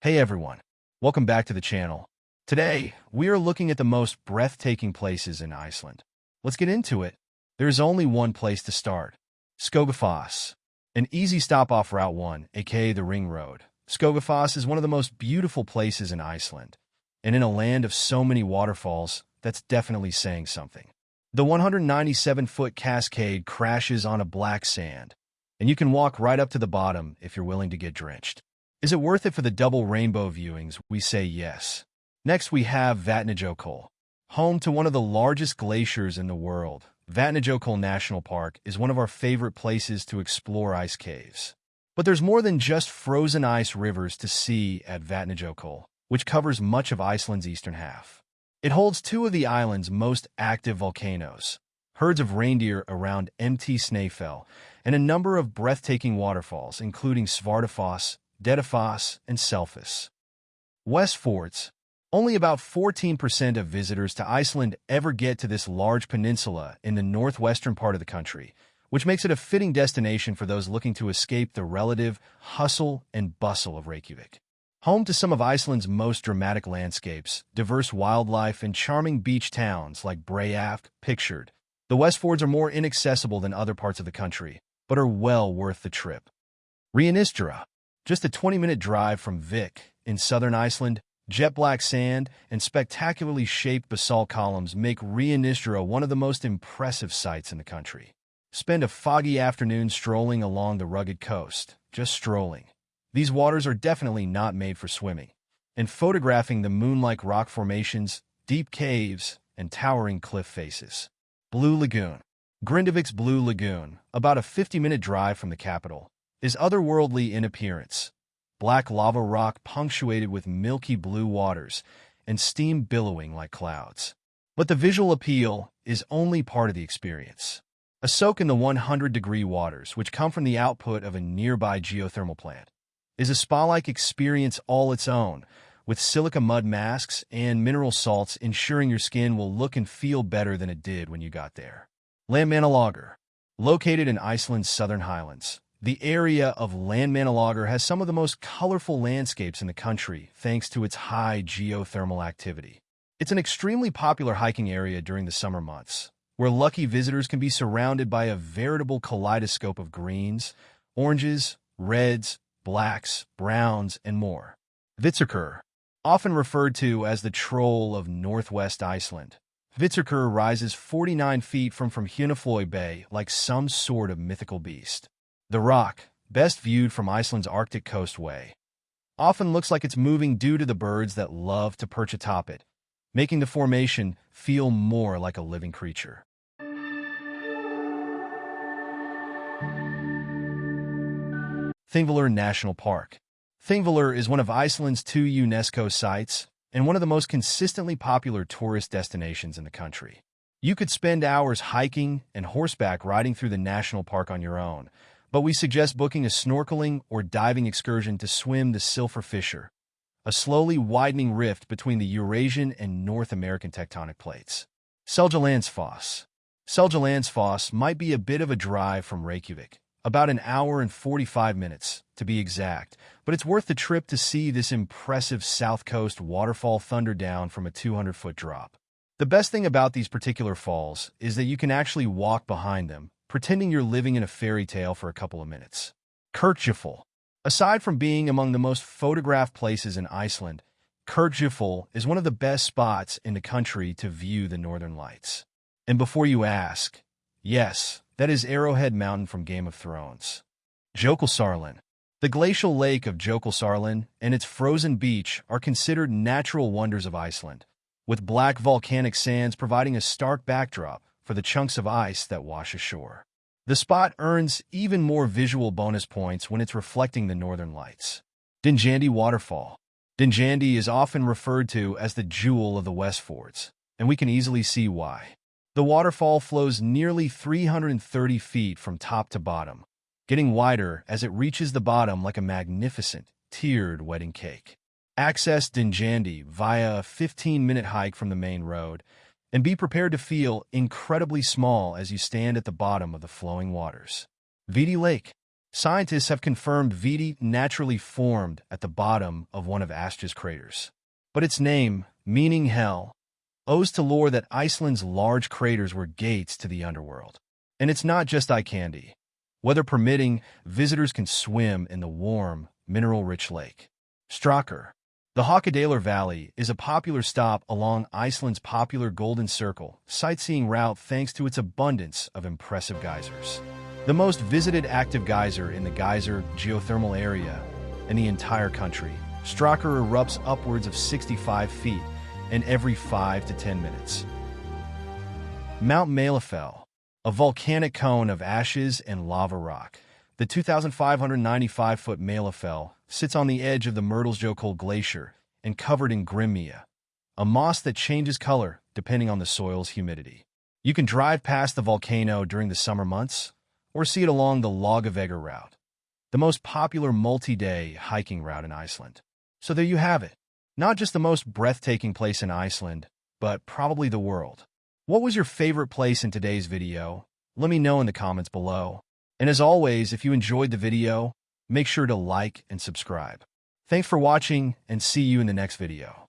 Hey everyone, welcome back to the channel. Today, we are looking at the most breathtaking places in Iceland. Let's get into it. There is only one place to start. Skogafoss. An easy stop off Route 1, aka the Ring Road. Skogafoss is one of the most beautiful places in Iceland, and in a land of so many waterfalls, that's definitely saying something. The 197-foot cascade crashes on a black sand, and you can walk right up to the bottom if you're willing to get drenched. Is it worth it for the double rainbow viewings? We say yes. Next, we have Vatnajökull. Home to one of the largest glaciers in the world, Vatnajökull National Park is one of our favorite places to explore ice caves. But there's more than just frozen ice rivers to see at Vatnajökull, which covers much of Iceland's eastern half. It holds two of the island's most active volcanoes, herds of reindeer around Mt. Snæfell, and a number of breathtaking waterfalls, including Svartafoss, Dettifoss, and Selfoss. Westfjords. Only about 14% of visitors to Iceland ever get to this large peninsula in the northwestern part of the country, which makes it a fitting destination for those looking to escape the relative hustle and bustle of Reykjavik. Home to some of Iceland's most dramatic landscapes, diverse wildlife, and charming beach towns like Breathtaking, pictured, the Westfjords are more inaccessible than other parts of the country, but are well worth the trip. Rianistra. Just a 20-minute drive from Vik, in southern Iceland, jet black sand and spectacularly shaped basalt columns make Rianistra one of the most impressive sights in the country. Spend a foggy afternoon strolling along the rugged coast, just strolling. These waters are definitely not made for swimming, and photographing the moon-like rock formations, deep caves, and towering cliff faces. Blue Lagoon. Grindavik's Blue Lagoon, about a 50-minute drive from the capital, is otherworldly in appearance. Black lava rock punctuated with milky blue waters and steam billowing like clouds. But the visual appeal is only part of the experience. A soak in the 100-degree waters, which come from the output of a nearby geothermal plant, is a spa-like experience all its own, with silica mud masks and mineral salts ensuring your skin will look and feel better than it did when you got there. Landmannalaugar. Located in Iceland's southern highlands, the area of Landmannalaugar has some of the most colorful landscapes in the country thanks to its high geothermal activity. It's an extremely popular hiking area during the summer months, where lucky visitors can be surrounded by a veritable kaleidoscope of greens, oranges, reds, blacks, browns, and more. Vitserkur. Often referred to as the Troll of Northwest Iceland, Vitserkur rises 49 feet from Hnaflói Bay like some sort of mythical beast. The rock, best viewed from Iceland's Arctic coastway, often looks like it's moving due to the birds that love to perch atop it, making the formation feel more like a living creature. Thingvellir National Park. Thingvellir is one of Iceland's two UNESCO sites and one of the most consistently popular tourist destinations in the country. You could spend hours hiking and horseback riding through the national park on your own, but we suggest booking a snorkeling or diving excursion to swim the Silfra Fissure, a slowly widening rift between the Eurasian and North American tectonic plates. Seljalandsfoss. Seljalandsfoss might be a bit of a drive from Reykjavik, about an hour and 45 minutes, to be exact, but it's worth the trip to see this impressive South Coast waterfall thunder down from a 200-foot drop. The best thing about these particular falls is that you can actually walk behind them, pretending you're living in a fairy tale for a couple of minutes. Kirkjufell. Aside from being among the most photographed places in Iceland, Kirkjufell is one of the best spots in the country to view the northern lights. And before you ask, yes, that is Arrowhead Mountain from Game of Thrones. Jökulsárlón. The glacial lake of Jökulsárlón and its frozen beach are considered natural wonders of Iceland, with black volcanic sands providing a stark backdrop for the chunks of ice that wash ashore. The spot earns even more visual bonus points when it's reflecting the northern lights. Dynjandi Waterfall. Dynjandi is often referred to as the jewel of the Westfjords, and we can easily see why. The waterfall flows nearly 330 feet from top to bottom, getting wider as it reaches the bottom like a magnificent, tiered wedding cake. Access Dynjandi via a 15-minute hike from the main road, and be prepared to feel incredibly small as you stand at the bottom of the flowing waters. Viti Lake. Scientists have confirmed Viti naturally formed at the bottom of one of Askja's craters. But its name, meaning hell, owes to lore that Iceland's large craters were gates to the underworld. And it's not just eye candy. Weather permitting, visitors can swim in the warm, mineral-rich lake. Strákur. The Hakadalar Valley is a popular stop along Iceland's popular Golden Circle sightseeing route thanks to its abundance of impressive geysers. The most visited active geyser in the geyser geothermal area in the entire country, Strákur erupts upwards of 65 feet in every 5 to 10 minutes. Mount Mælifell, a volcanic cone of ashes and lava rock. The 2,595-foot Mælifell sits on the edge of the Mýrdalsjökull Glacier and covered in Grimia, a moss that changes color depending on the soil's humidity. You can drive past the volcano during the summer months or see it along the Laugavegur route, the most popular multi-day hiking route in Iceland. So there you have it. Not just the most breathtaking place in Iceland, but probably the world. What was your favorite place in today's video? Let me know in the comments below. And as always, if you enjoyed the video, make sure to like and subscribe. Thanks for watching, and see you in the next video.